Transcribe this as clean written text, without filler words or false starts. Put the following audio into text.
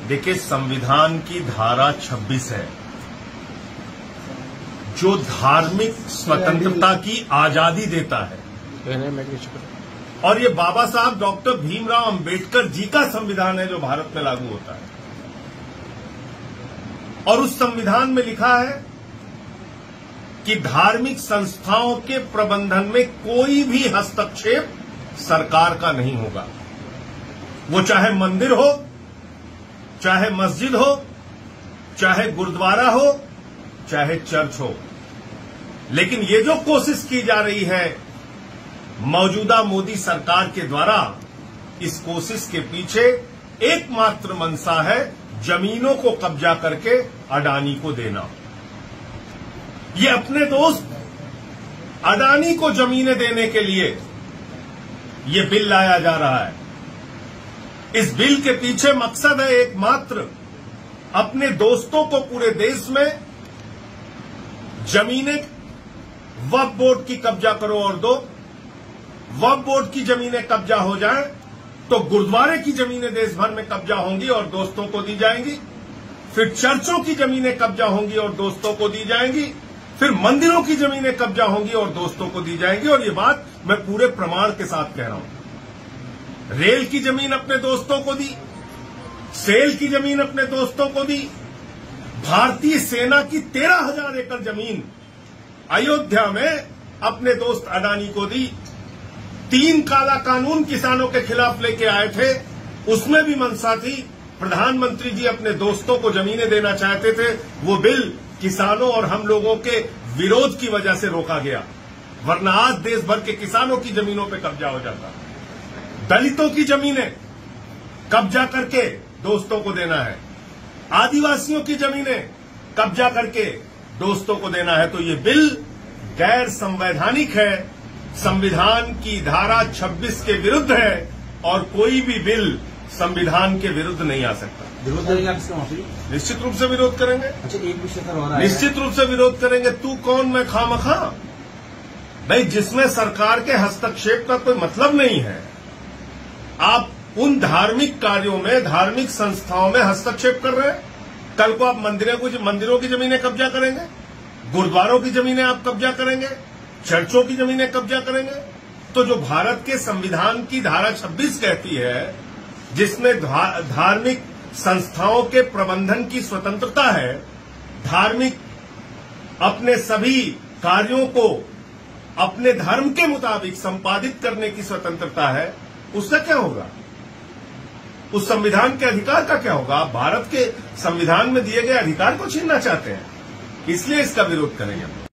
देखिए, संविधान की धारा 26 है जो धार्मिक स्वतंत्रता की आजादी देता है, और ये बाबा साहब डॉक्टर भीमराव अंबेडकर जी का संविधान है जो भारत में लागू होता है। और उस संविधान में लिखा है कि धार्मिक संस्थाओं के प्रबंधन में कोई भी हस्तक्षेप सरकार का नहीं होगा। वो चाहे मंदिर हो, चाहे मस्जिद हो, चाहे गुरुद्वारा हो, चाहे चर्च हो। लेकिन ये जो कोशिश की जा रही है मौजूदा मोदी सरकार के द्वारा, इस कोशिश के पीछे एकमात्र मंशा है जमीनों को कब्जा करके अडानी को देना। ये अपने दोस्त अडानी को जमीनें देने के लिए ये बिल लाया जा रहा है। इस बिल के पीछे मकसद है एकमात्र, अपने दोस्तों को पूरे देश में जमीनें वक्फ बोर्ड की कब्जा करो और दो। वक्फ बोर्ड की जमीनें कब्जा हो जाएं तो गुरुद्वारे की जमीनें देश भर में कब्जा होंगी और दोस्तों को दी जाएंगी। फिर चर्चों की जमीनें कब्जा होंगी और दोस्तों को दी जाएंगी। फिर मंदिरों की जमीनें कब्जा होंगी और दोस्तों को दी जाएंगी। और ये बात मैं पूरे प्रमाण के साथ कह रहा हूं। रेल की जमीन अपने दोस्तों को दी, सेल की जमीन अपने दोस्तों को दी, भारतीय सेना की 13,000 एकड़ जमीन अयोध्या में अपने दोस्त अडानी को दी। 3 काला कानून किसानों के खिलाफ लेके आए थे, उसमें भी मंशा थी। प्रधानमंत्री जी अपने दोस्तों को जमीनें देना चाहते थे, वो बिल किसानों और हम लोगों के विरोध की वजह से रोका गया, वरना आज देश भर के किसानों की जमीनों पे कब्जा हो जाता। दलितों की जमीनें कब्जा करके दोस्तों को देना है, आदिवासियों की जमीनें कब्जा करके दोस्तों को देना है। तो ये बिल गैर संवैधानिक है, संविधान की धारा 26 के विरुद्ध है, और कोई भी बिल संविधान के विरुद्ध नहीं आ सकता। विरोध करेंगे आप इसका? निश्चित रूप से विरोध करेंगे। अच्छा, एक विषय पर हो रहा है, निश्चित रूप से विरोध करेंगे। तू कौन मैं खामखा? भाई, जिसमें सरकार के हस्तक्षेप का कोई मतलब नहीं है, आप उन धार्मिक कार्यों में, धार्मिक संस्थाओं में हस्तक्षेप कर रहे हैं। कल को आप मंदिरों की जमीनें कब्जा करेंगे, गुरुद्वारों की जमीनें आप कब्जा करेंगे, चर्चों की जमीनें कब्जा करेंगे। तो जो भारत के संविधान की धारा 26 कहती है, जिसमें धार्मिक संस्थाओं के प्रबंधन की स्वतंत्रता है, धार्मिक अपने सभी कार्यों को अपने धर्म के मुताबिक संपादित करने की स्वतंत्रता है, उसका क्या होगा? उस संविधान के अधिकार का क्या होगा? आप भारत के संविधान में दिए गए अधिकार को छीनना चाहते हैं, इसलिए इसका विरोध करेंगे।